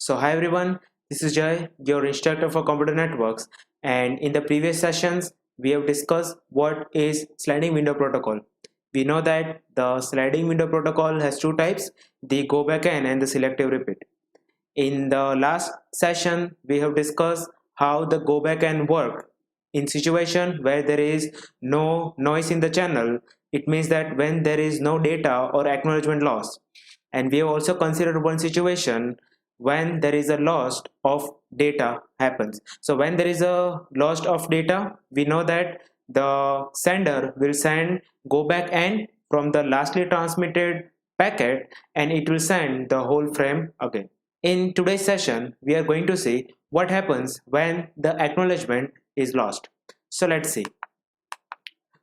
So hi everyone, this is Jay, your instructor for computer networks, and in the previous sessions we have discussed what is sliding window protocol. We know that the sliding window protocol has two types, the go back N and the selective repeat. In the last session we have discussed how the go back N work in situation where there is no noise in the channel. It means that when there is no data or acknowledgement loss, and we have also considered one situation when there is a loss of data happens. So when there is a loss of data, we know that the sender will send go back N from the lastly transmitted packet, and it will send the whole frame again. In today's session we are going to see what happens when the acknowledgement is lost. So let's see.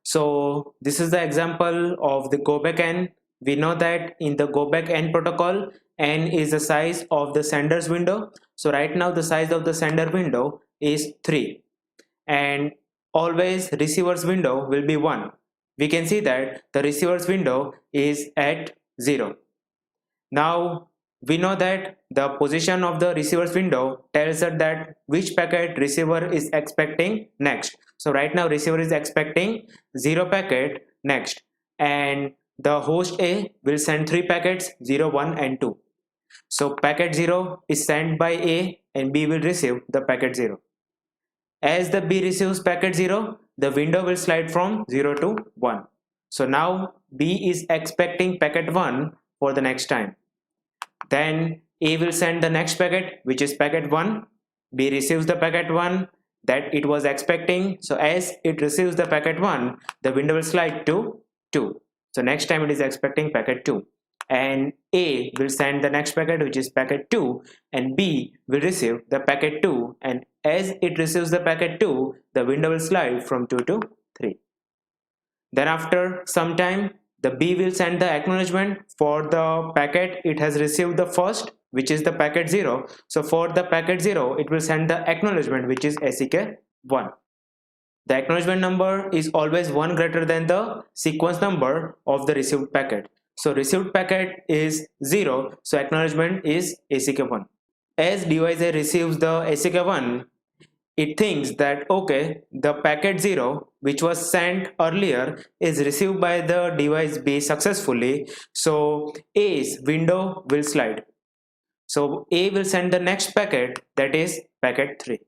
So this is the example of the go back N. We know that in the go back N protocol, N is the size of the sender's window. So right now the size of the sender window is 3, and always receiver's window will be 1. We can see that the receiver's window is at 0. Now we know that the position of the receiver's window tells us that which packet receiver is expecting next. So right now receiver is expecting 0 packet next, and the host A will send 3 packets 0, 1 and 2. So packet 0 is sent by A and B will receive the packet 0. As the B receives packet 0, the window will slide from 0 to 1. So now B is expecting packet 1 for the next time. Then A will send the next packet, which is packet 1. B receives the packet 1 that it was expecting. So as it receives the packet 1, the window will slide to 2. So next time it is expecting packet 2. And A will send the next packet, which is packet 2, and B will receive the packet 2, and as it receives the packet 2, the window will slide from 2 to 3. Then after some time, the B will send the acknowledgement for the packet it has received the first, which is the packet 0. So for the packet 0, it will send the acknowledgement, which is ACK 1. The acknowledgement number is always 1 greater than the sequence number of the received packet. So received packet is 0, so acknowledgement is ACK 1. As device A receives the ACK 1, it thinks that okay, the packet 0 which was sent earlier is received by the device B successfully, so A's window will slide. So A will send the next packet, that is packet 3.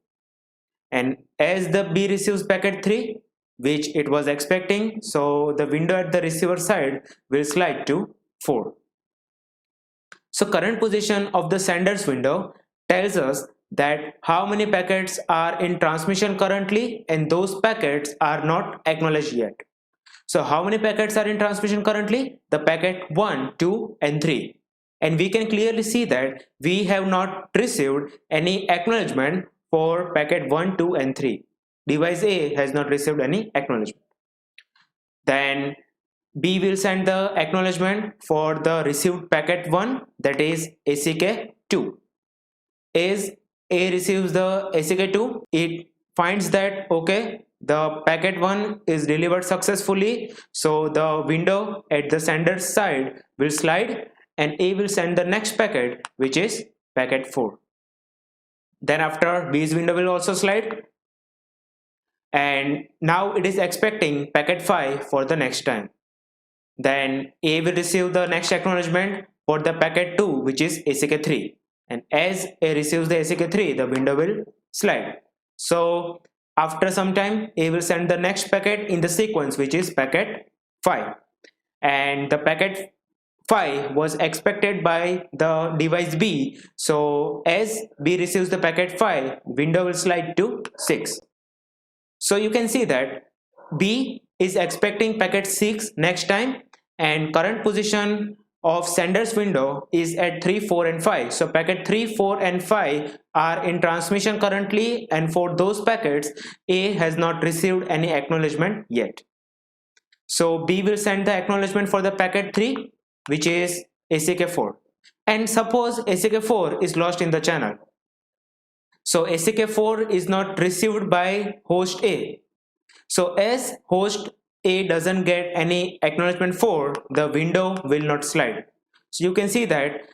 And as the B receives packet 3, which it was expecting, so the window at the receiver side will slide to 4. So current position of the sender's window tells us that how many packets are in transmission currently, and those packets are not acknowledged yet. So how many packets are in transmission currently? The packet 1, 2 and 3. And we can clearly see that we have not received any acknowledgement for packet 1, 2 and 3. Device A has not received any acknowledgement. Then B will send the acknowledgement for the received packet 1, that is ACK 2. As A receives the ACK 2, it finds that okay, the packet 1 is delivered successfully, so the window at the sender's side will slide, and A will send the next packet, which is packet 4. Then after, B's window will also slide, and now it is expecting packet 5 for the next time. Then A will receive the next acknowledgement for the packet 2, which is ACK 3, and as A receives the ACK 3, the window will slide. So after some time, A will send the next packet in the sequence, which is packet 5, and the packet 5 was expected by the device B. So as B receives the packet 5, window will slide to 6. So you can see that B is expecting packet 6 next time, and current position of sender's window is at 3, 4 and 5. So packet 3, 4 and 5 are in transmission currently, and for those packets A has not received any acknowledgement yet. So B will send the acknowledgement for the packet 3, which is ACK 4. And suppose ACK 4 is lost in the channel. So ACK 4 is not received by host A. So as host A doesn't get any acknowledgement 4, the window will not slide. So you can see that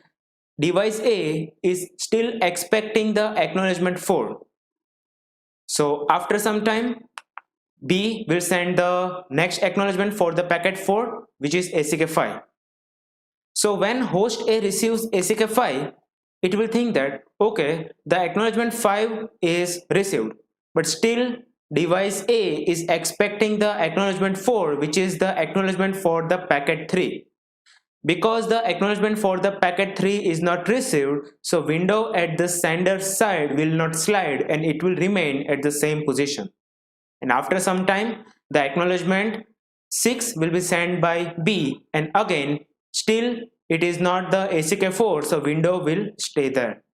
device A is still expecting the acknowledgement 4. So after some time, B will send the next acknowledgement for the packet 4, which is ACK5. So when host A receives ACK5, it will think that, okay, the acknowledgement 5 is received, but still device A is expecting the acknowledgement 4, which is the acknowledgement for the packet 3. Because the acknowledgement for the packet 3 is not received, so window at the sender side will not slide and it will remain at the same position. And after some time, the acknowledgement 6 will be sent by B, and again still it is not the ACK4, so window will stay there.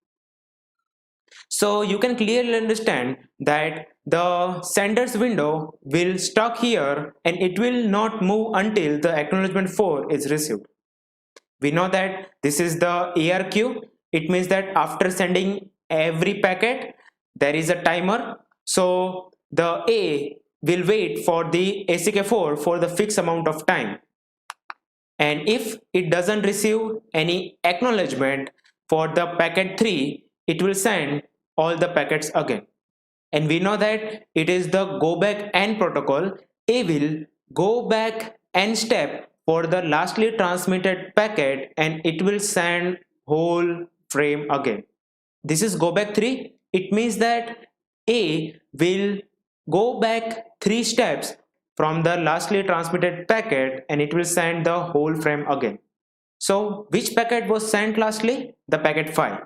So you can clearly understand that the sender's window will stuck here and it will not move until the acknowledgement 4 is received. We know that this is the ARQ. It means that after sending every packet, there is a timer. So the A will wait for the ACK4 for the fixed amount of time. And if it doesn't receive any acknowledgement for the packet 3, it will send all the packets again. And we know that it is the go back n protocol. A will go back n step for the lastly transmitted packet and it will send whole frame again. This is go back 3. It means that A will go back 3 steps from the lastly transmitted packet and it will send the whole frame again. So which packet was sent lastly? The packet 5.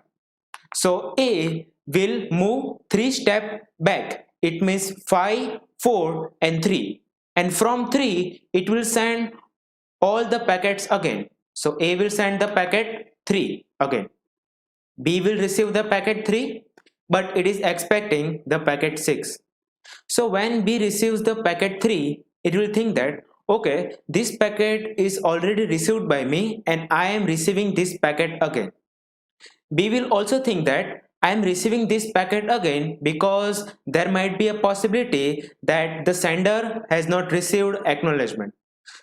So A will move 3 steps back. It means 5, 4 and 3. And from 3 it will send all the packets again. So A will send the packet 3 again. B will receive the packet 3, but it is expecting the packet 6. So when B receives the packet 3, it will think that, okay, this packet is already received by me and I am receiving this packet again. B will also think that I am receiving this packet again because there might be a possibility that the sender has not received acknowledgement.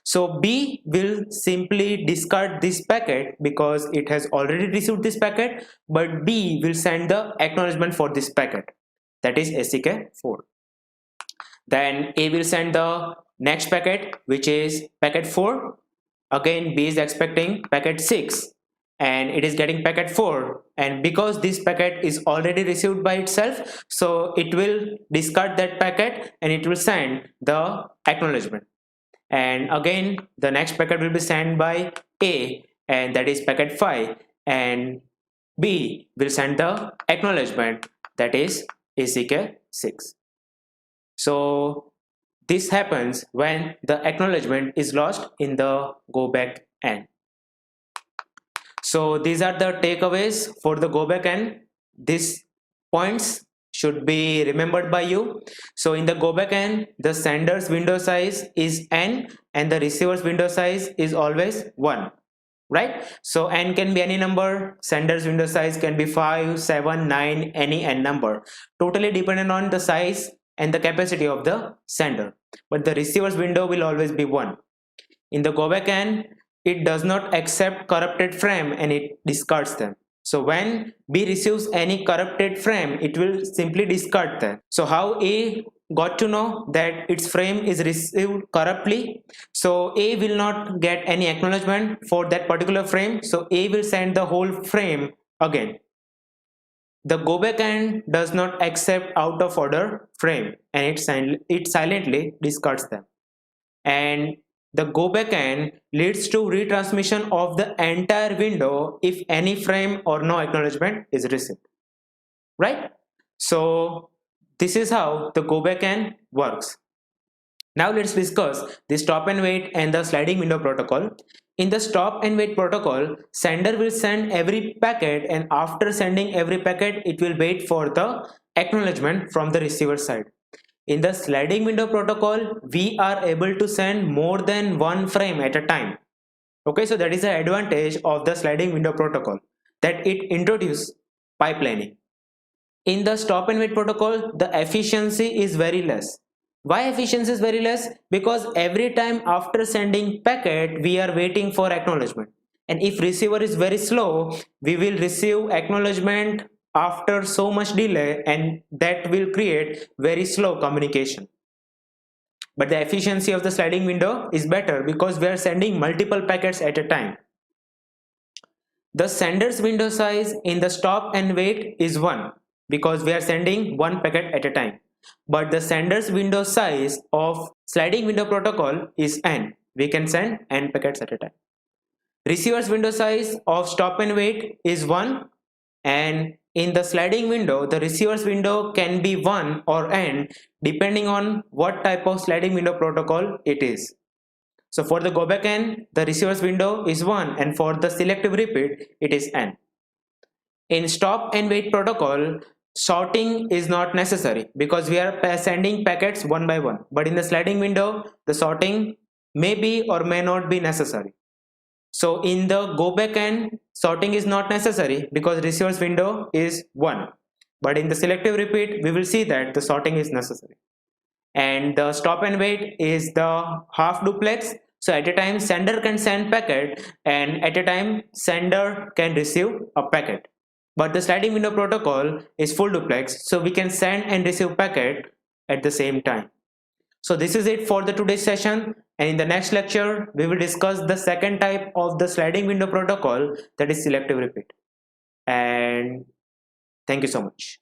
So B will simply discard this packet because it has already received this packet, but B will send the acknowledgement for this packet, that is ACK4. Then A will send the next packet, which is packet 4. Again B is expecting packet 6 and it is getting packet 4, and because this packet is already received by itself, so it will discard that packet and it will send the acknowledgement. And again the next packet will be sent by A, and that is packet 5, and B will send the acknowledgement, that is ACK6. So this happens when the acknowledgement is lost in the go back n. So these are the takeaways for the go back n. These points should be remembered by you. So in the go back n, the sender's window size is n and the receiver's window size is always 1, right? So n can be any number, sender's window size can be 5, 7, 9, any n number, totally dependent on the size and the capacity of the sender, but the receiver's window will always be 1. In the go back n, it does not accept corrupted frame and it discards them. So when B receives any corrupted frame, it will simply discard them. So how A got to know that its frame is received corruptly? So A will not get any acknowledgement for that particular frame, so A will send the whole frame again. The go back n does not accept out of order frame and it silently discards them. And the go back n leads to retransmission of the entire window if any frame or no acknowledgement is received, right? So this is how the go back n works. Now let's discuss the stop and wait and the sliding window protocol. In the stop and wait protocol, sender will send every packet, and after sending every packet, it will wait for the acknowledgement from the receiver side. In the sliding window protocol, we are able to send more than one frame at a time. Okay, so that is the advantage of the sliding window protocol, that it introduces pipelining. In the stop and wait protocol, the efficiency is very less. Why efficiency is very less? Because every time after sending packet, we are waiting for acknowledgement. And if receiver is very slow, we will receive acknowledgement after so much delay, and that will create very slow communication. But the efficiency of the sliding window is better because we are sending multiple packets at a time. The sender's window size in the stop and wait is 1 because we are sending one packet at a time. But the sender's window size of sliding window protocol is n. We can send n packets at a time. Receiver's window size of stop and wait is 1, and in the sliding window the receiver's window can be 1 or n depending on what type of sliding window protocol it is. So for the go back n, the receiver's window is 1, and for the selective repeat it is n. In stop and wait protocol, sorting is not necessary because we are sending packets one by one, but in the sliding window the sorting may be or may not be necessary. So in the go back n, sorting is not necessary because receiver's window is 1, but in the selective repeat we will see that the sorting is necessary. And the stop and wait is the half duplex, so at a time sender can send packet and at a time sender can receive a packet. But the sliding window protocol is full duplex, so we can send and receive packet at the same time. So this is it for the today's session, and in the next lecture we will discuss the second type of the sliding window protocol, that is selective repeat. And thank you so much.